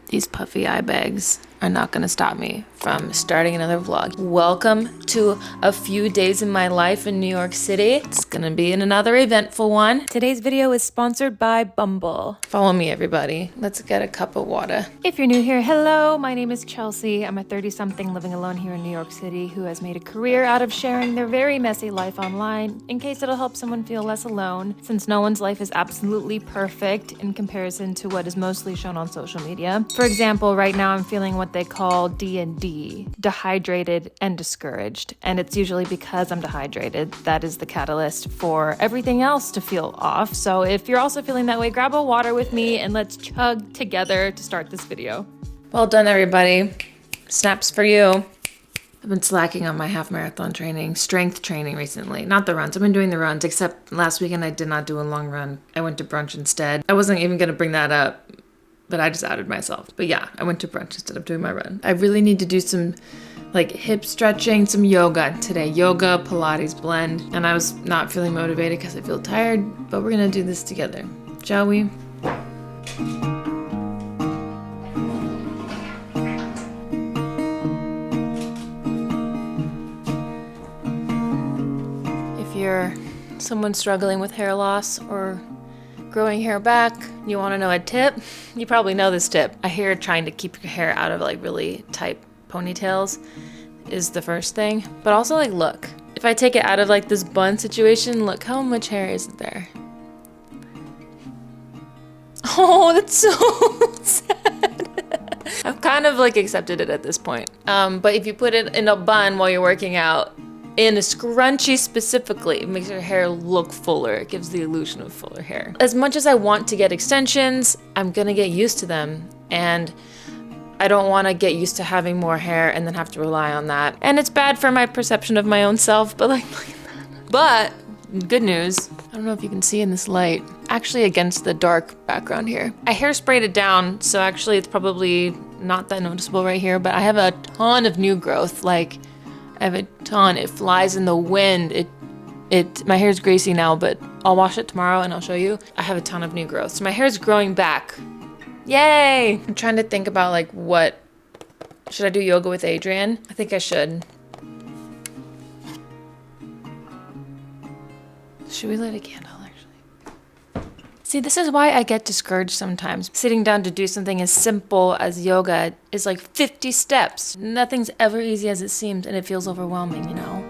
These puffy eye bags are not gonna stop me from starting another vlog. Welcome to a few days in my life in New York City. It's gonna be another eventful one. Today's video is sponsored by Bumble. Follow me, everybody. Let's get a cup of water. If you're new here, hello, my name is Chelsea. I'm a 30-something living alone here in New York City who has made a career out of sharing their very messy life online in case it'll help someone feel less alone, since no one's life is absolutely perfect in comparison to what is mostly shown on social media. For example, right now I'm feeling what they call D&D, dehydrated and discouraged. And it's usually because I'm dehydrated. That is the catalyst for everything else to feel off. So if you're also feeling that way, grab a water with me and let's chug together to start this video. Well done, everybody. Snaps for you. I've been slacking on my half marathon training, strength training recently. Not the runs. I've been doing the runs, except last weekend I did not do a long run. I went to brunch instead. I wasn't even going to bring that up, but I just outed myself. But yeah, I went to brunch instead of doing my run. I really need to do some like hip stretching, some yoga today. Yoga, Pilates blend. And I was not feeling motivated because I feel tired, but we're gonna do this together. Shall we? If you're someone struggling with hair loss or growing hair back, you want to know a tip? You probably know this tip. I hear trying to keep your hair out of like really tight ponytails is the first thing. But also like, look, if I take it out of like this bun situation, look how much hair is there. Oh, that's so sad. I've kind of like accepted it at this point. But if you put it in a bun while you're working out, in a scrunchie specifically, it makes your hair look fuller. It gives the illusion of fuller hair. As much as I want to get extensions, I'm gonna get used to them. And I don't wanna get used to having more hair and then have to rely on that. And it's bad for my perception of my own self, but like, look at that. But, good news, I don't know if you can see in this light, actually against the dark background here. I hairsprayed it down, so actually it's probably not that noticeable right here, but I have a ton of new growth, like, I have a ton. It flies in the wind. My hair's greasy now, but I'll wash it tomorrow and I'll show you. I have a ton of new growth. So my hair's growing back. Yay! I'm trying to think about like should I do yoga with Adrian? I think I should. Should we light a candle? See, this is why I get discouraged sometimes. Sitting down to do something as simple as yoga is like 50 steps. Nothing's ever easy as it seems, and it feels overwhelming, you know?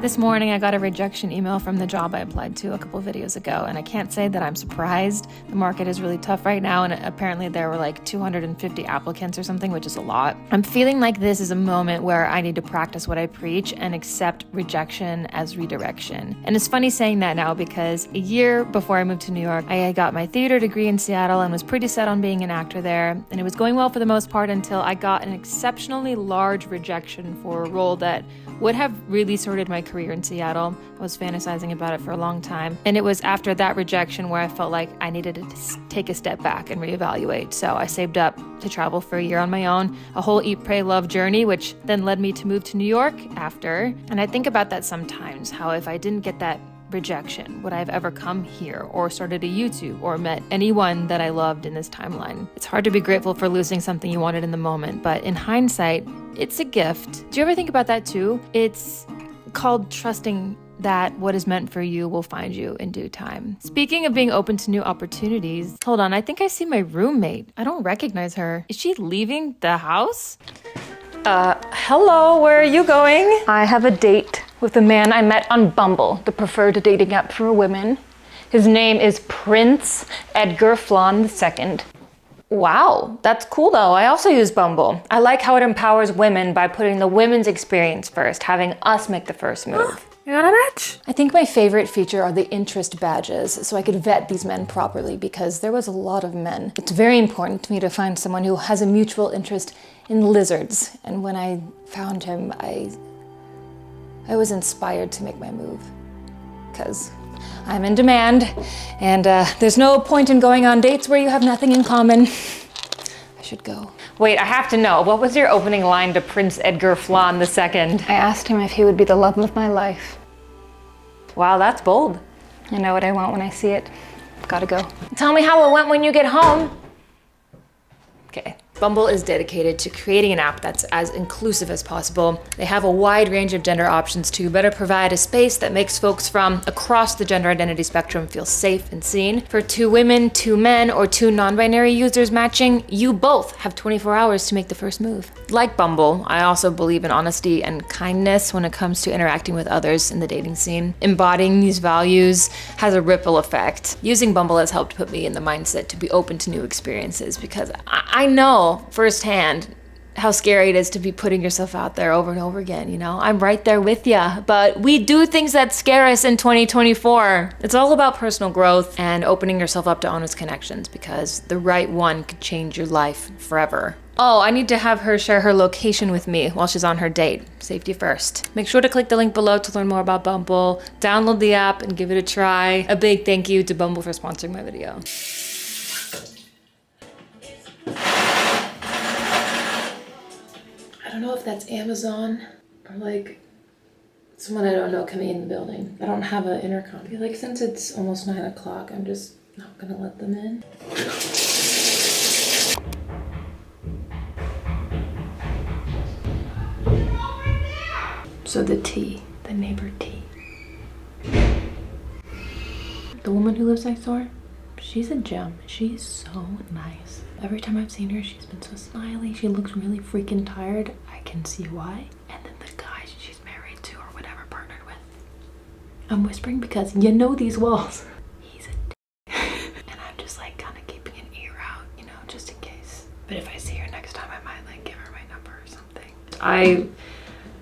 This morning, I got a rejection email from the job I applied to a couple videos ago, and I can't say that I'm surprised. The market is really tough right now, and apparently there were like 250 applicants or something, which is a lot. I'm feeling like this is a moment where I need to practice what I preach and accept rejection as redirection. And it's funny saying that now because a year before I moved to New York, I got my theater degree in Seattle and was pretty set on being an actor there, and it was going well for the most part until I got an exceptionally large rejection for a role that would have really sorted my career in Seattle. I was fantasizing about it for a long time. And it was after that rejection where I felt like I needed to take a step back and reevaluate. So I saved up to travel for a year on my own, a whole eat, pray, love journey, which then led me to move to New York after. And I think about that sometimes, how if I didn't get that rejection, would I have ever come here or started a YouTube or met anyone that I loved in this timeline? It's hard to be grateful for losing something you wanted in the moment, but in hindsight, it's a gift. Do you ever think about that too? It's called trusting that what is meant for you will find you in due time. Speaking of being open to new opportunities, hold on, I think I see my roommate. I don't recognize her. Is she leaving the house? Hello, where are you going? I have a date with a man I met on Bumble, the preferred dating app for women. His name is Prince Edgar Flan II. Wow, that's cool though. I also use Bumble. I like how it empowers women by putting the women's experience first, having us make the first move. You got a match? I think my favorite feature are the interest badges, so I could vet these men properly because there was a lot of men. It's very important to me to find someone who has a mutual interest in lizards, and when I found him, I was inspired to make my move because I'm in demand, and there's no point in going on dates where you have nothing in common. I should go. Wait, I have to know, what was your opening line to Prince Edgar Flan II? I asked him if he would be the love of my life. Wow, that's bold. I know what I want when I see it. Gotta go. Tell me how it went when you get home. Okay. Bumble is dedicated to creating an app that's as inclusive as possible. They have a wide range of gender options to better provide a space that makes folks from across the gender identity spectrum feel safe and seen. For 2 women, 2 men, or 2 non-binary users matching, you both have 24 hours to make the first move. Like Bumble, I also believe in honesty and kindness when it comes to interacting with others in the dating scene. Embodying these values has a ripple effect. Using Bumble has helped put me in the mindset to be open to new experiences because I know firsthand how scary it is to be putting yourself out there over and over again, you know? I'm right there with ya, but we do things that scare us in 2024. It's all about personal growth and opening yourself up to honest connections because the right one could change your life forever. Oh, I need to have her share her location with me while she's on her date. Safety first. Make sure to click the link below to learn more about Bumble, download the app and give it a try. A big thank you to Bumble for sponsoring my video. I don't know if that's Amazon or like someone I don't know coming in the building. I don't have an intercom. I feel like since it's almost 9 o'clock, I'm just not gonna let them in. So the neighbor T. The woman who lives next door, she's a gem. She's so nice. Every time I've seen her, she's been so smiley. She looks really freaking tired. I can see why. And then the guy she's married to or whatever, partnered with. I'm whispering because you know these walls. He's a dick. And I'm just like kind of keeping an ear out, you know, just in case. But if I see her next time, I might like give her my number or something. I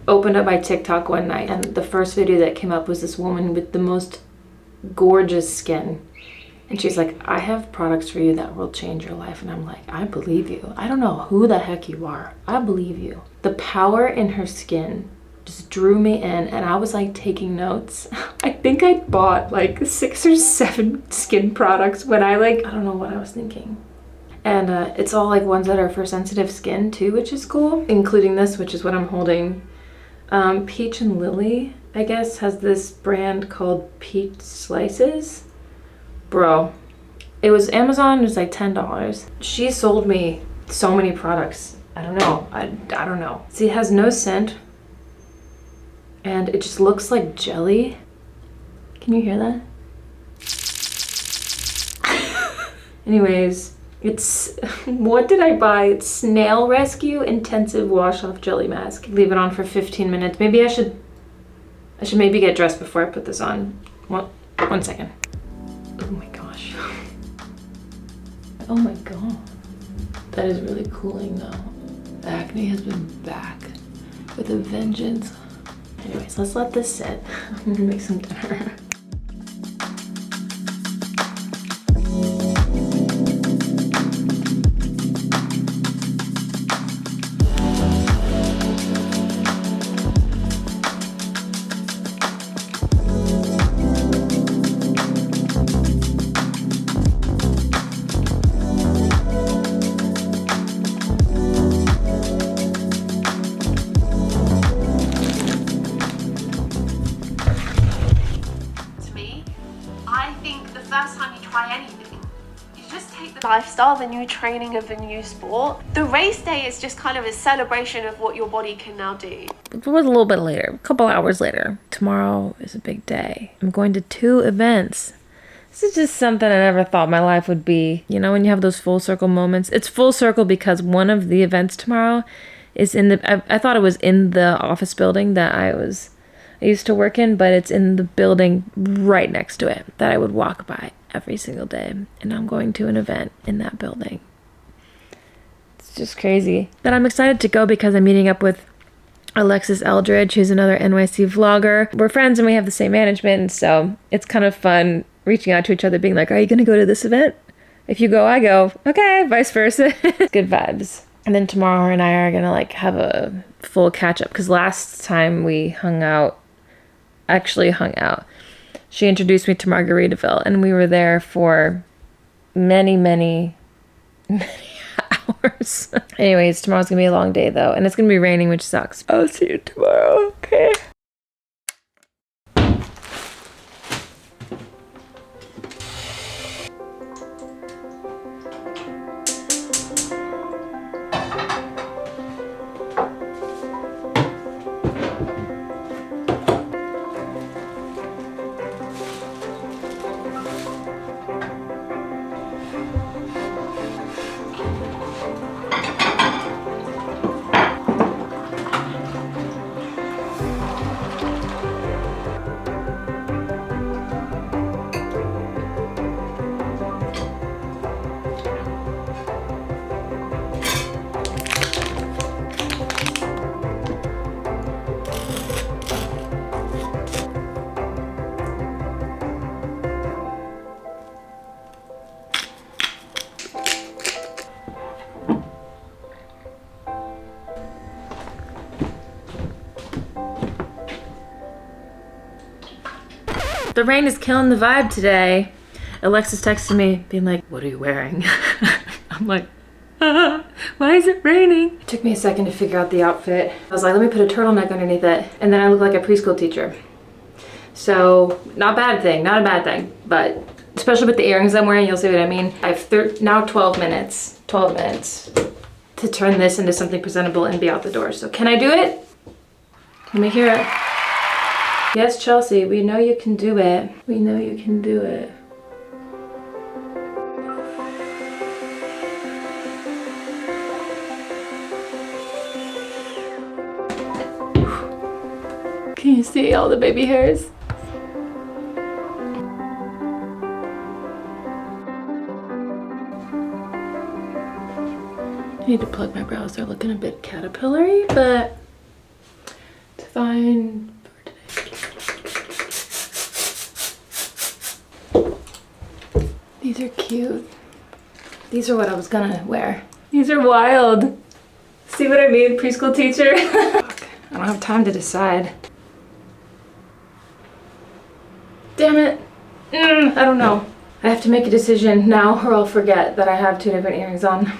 opened up my TikTok one night and the first video that came up was this woman with the most gorgeous skin. And she's like, I have products for you that will change your life. And I'm like, I believe you. I don't know who the heck you are. I believe you. The power in her skin just drew me in and I was like taking notes. I think I bought like 6 or 7 skin products when I don't know what I was thinking. And it's all like ones that are for sensitive skin too, which is cool. Including this, which is what I'm holding. Peach and Lily, I guess, has this brand called Peach Slices. Bro, it was Amazon, it was like $10. She sold me so many products. I don't know. I don't know. See, it has no scent. And it just looks like jelly. Can you hear that? Anyways, it's, what did I buy? It's Snail Rescue Intensive Wash Off Jelly Mask. Leave it on for 15 minutes. Maybe I should maybe get dressed before I put this on. One second. Oh my gosh. Oh my god. That is really cooling though. The acne has been back with a vengeance. Anyways, let's let this sit. I'm gonna make some dinner. Lifestyle, the new training of the new sport. The race day is just kind of a celebration of what your body can now do. It was a little bit later, a couple hours later. Tomorrow is a big day. I'm going to 2 events. This is just something I never thought my life would be. You know, when you have those full circle moments. It's full circle because one of the events tomorrow is in the, I thought it was in the office building that I used to work in, but it's in the building right next to it that I would walk by every single day. And I'm going to an event in that building. It's just crazy. But I'm excited to go because I'm meeting up with Alexis Eldridge, who's another NYC vlogger. We're friends and we have the same management, and so it's kind of fun reaching out to each other, being like, are you gonna go to this event? If you go, I go. Okay, vice versa. Good vibes. And then tomorrow her and I are gonna like have a full catch up because last time we hung out, she introduced me to Margaritaville and we were there for many hours. Anyways, tomorrow's gonna be a long day though, and it's gonna be raining, which sucks. I'll see you tomorrow, okay? The rain is killing the vibe today. Alexis texted me being like, what are you wearing? I'm like, why is it raining? It took me a second to figure out the outfit. I was like, let me put a turtleneck underneath it. And then I look like a preschool teacher. So not a bad thing, not a bad thing. But especially with the earrings I'm wearing, you'll see what I mean. I have now 12 minutes to turn this into something presentable and be out the door. So can I do it? Let me hear it. Yes, Chelsea, we know you can do it. We know you can do it. Can you see all the baby hairs? I need to plug my brows. They're looking a bit caterpillar-y, but it's fine. These are cute. These are what I was gonna wear. These are wild. See what I mean, preschool teacher? I don't have time to decide. Damn it. I don't know. I have to make a decision now or I'll forget that I have 2 different earrings on.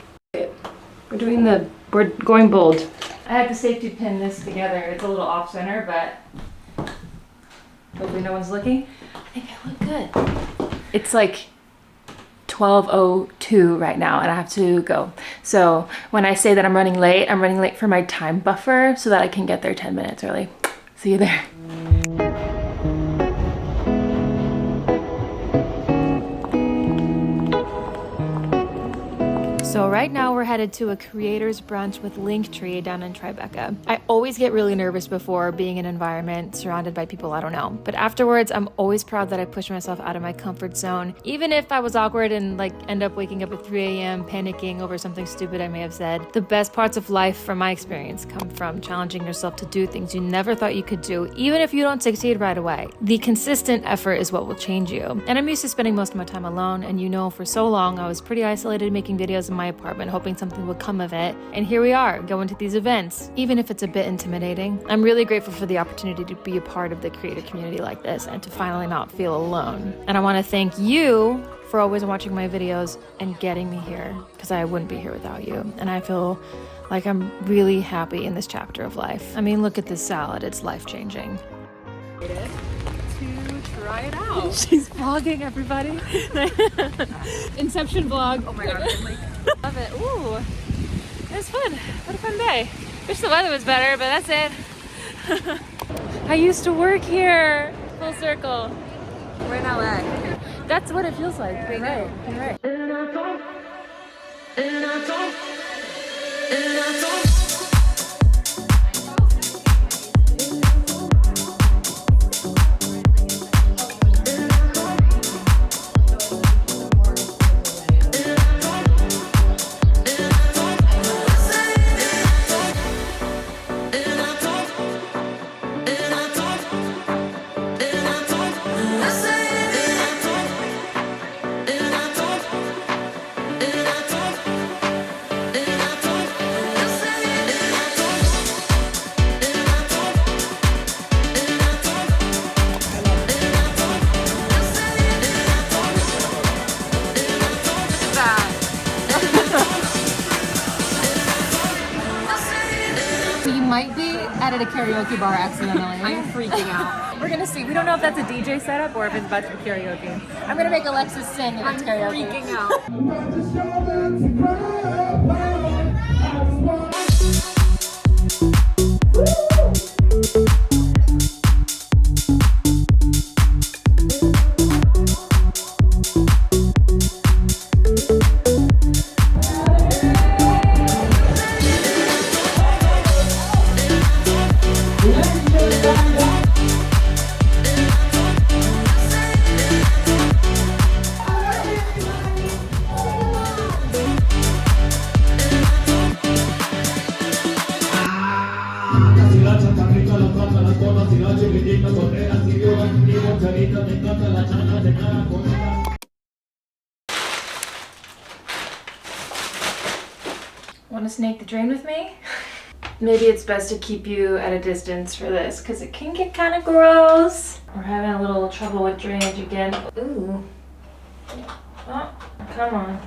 We're going bold. I had to safety pin this together. It's a little off center, but hopefully no one's looking. I think I look good. It's like 12:02 right now and I have to go. So when I say that I'm running late for my time buffer so that I can get there 10 minutes early. See you there. So right now we're headed to a creators brunch with Linktree down in Tribeca. I always get really nervous before being in an environment surrounded by people I don't know. But afterwards, I'm always proud that I pushed myself out of my comfort zone. Even if I was awkward and end up waking up at 3 a.m. panicking over something stupid I may have said. The best parts of life from my experience come from challenging yourself to do things you never thought you could do, even if you don't succeed right away. The consistent effort is what will change you. And I'm used to spending most of my time alone, and for so long I was pretty isolated making videos in my apartment hoping something would come of it, and here we are going to these events, even if it's a bit intimidating. I'm really grateful for the opportunity to be a part of the creator community like this and to finally not feel alone. And I want to thank you for always watching my videos and getting me here, because I wouldn't be here without you. And I feel like I'm really happy in this chapter of life. I mean, look at this salad, it's life-changing. Try it out. She's vlogging, everybody. Inception vlog. Oh my god. Love it. Ooh, it was fun. What a fun day. Wish the weather was better, but that's it. I used to work here. Full circle. We're in LA. That's what it feels like. You're right. You're right. So you might be at a karaoke bar accidentally. I'm freaking out. We're gonna see. We don't know if that's a DJ setup or if it's about to be karaoke. I'm gonna make Alexis sing if it's karaoke. Freaking out. Want to snake the drain with me? Maybe it's best to keep you at a distance for this because it can get kind of gross. We're having a little trouble with drainage again. Ooh. Oh, come on.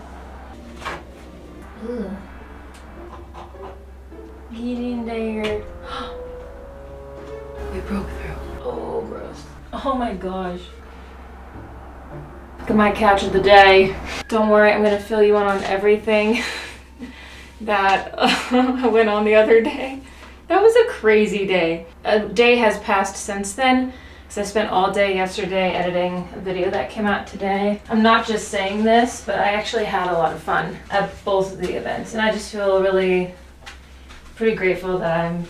Ooh. Get in there. We broke through. Oh, gross. Oh my gosh. Look at my catch of the day. Don't worry, I'm gonna fill you in on everything that went on the other day. That was a crazy day. A day has passed since then because I spent all day yesterday editing a video that came out today. I'm not just saying this, but I actually had a lot of fun at both of the events, and I just feel really pretty grateful that I'm,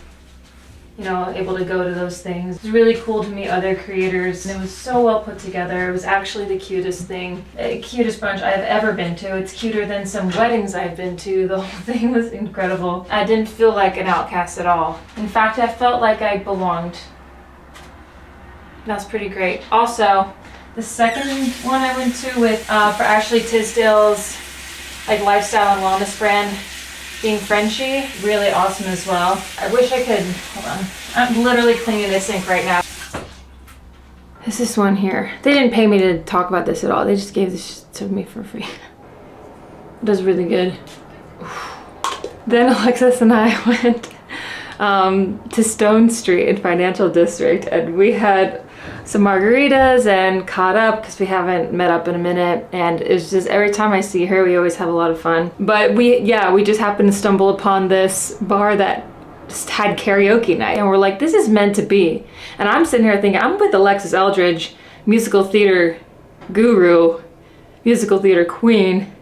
you know, able to go to those things. It was really cool to meet other creators, and it was so well put together. It was actually the cutest thing, cutest brunch I've ever been to. It's cuter than some weddings I've been to. The whole thing was incredible. I didn't feel like an outcast at all. In fact, I felt like I belonged. That's pretty great. Also, the second one I went to with for Ashley Tisdale's like lifestyle and wellness brand, being Frenchy, really awesome as well. I wish I could, hold on. I'm literally cleaning this sink right now. There's this one here. They didn't pay me to talk about this at all. They just gave this to me for free. It does really good. Then Alexis and I went to Stone Street in Financial District, and we had some margaritas and caught up because we haven't met up in a minute, and it's just every time I see her we always have a lot of fun. But we just happened to stumble upon this bar that just had karaoke night, and we're like, this is meant to be. And I'm sitting here thinking, I'm with Alexis Eldridge, musical theater guru, musical theater queen,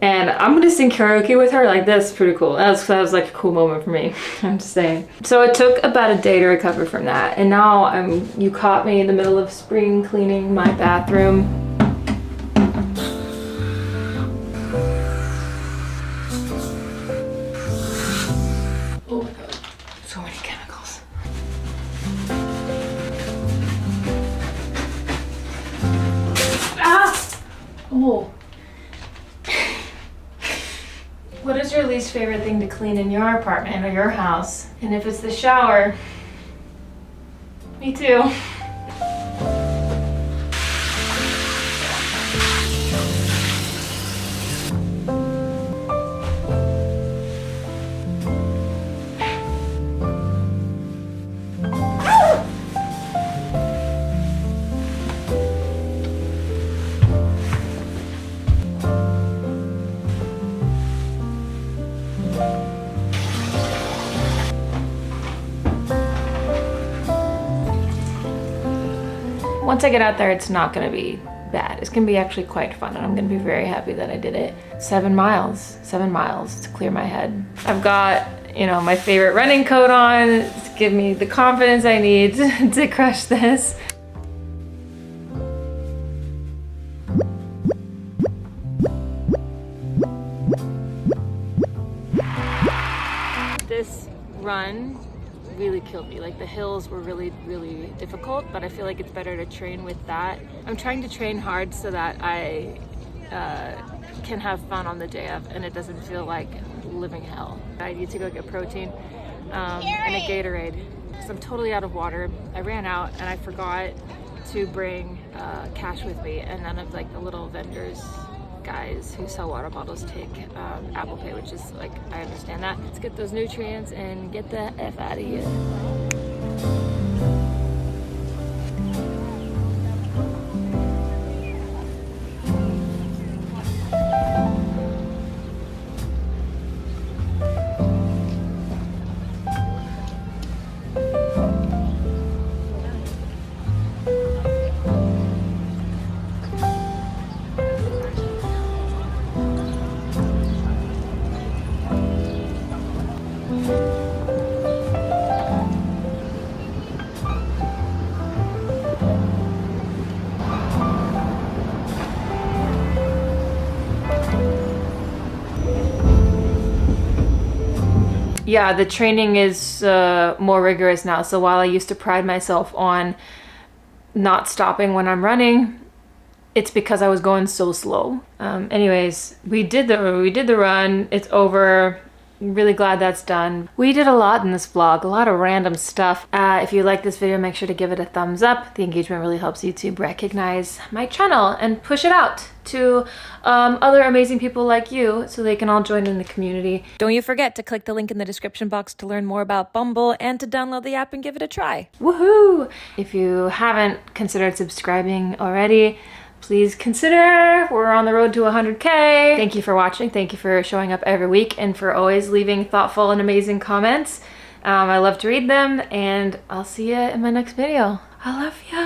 and I'm gonna sing karaoke with her. Like, that's pretty cool. That was like a cool moment for me. I'm just saying. So it took about a day to recover from that, and now you caught me in the middle of spring cleaning my bathroom. Oh my god, so many chemicals. Ah! Oh. What is your least favorite thing to clean in your apartment or your house? And if it's the shower, me too. Once I get out there, it's not gonna be bad. It's gonna be actually quite fun, and I'm gonna be very happy that I did it. 7 miles to clear my head. I've got, you know, my favorite running coat on to give me the confidence I need to crush this. This run really killed me. Like, the hills were really difficult, but I feel like it's better to train with that. I'm trying to train hard so that I can have fun on the day of, and it doesn't feel like living hell. I need to go get protein and a Gatorade because I'm totally out of water. I ran out and I forgot to bring cash with me, and none of like the little vendors guys who sell water bottles take Apple Pay, which is like, I understand that. Let's get those nutrients and get the F out of here. Yeah, the training is more rigorous now. So while I used to pride myself on not stopping when I'm running, it's because I was going so slow. Anyways, we did the run. It's over. Really glad that's done. We did a lot in this vlog, a lot of random stuff. If you like this video, make sure to give it a thumbs up. The engagement really helps YouTube recognize my channel and push it out to other amazing people like you so they can all join in the community. Don't you forget to click the link in the description box to learn more about Bumble and to download the app and give it a try. Woohoo! If you haven't considered subscribing already, please consider. We're on the road to 100K. Thank you for watching. Thank you for showing up every week and for always leaving thoughtful and amazing comments. I love to read them, and I'll see you in my next video. I love ya.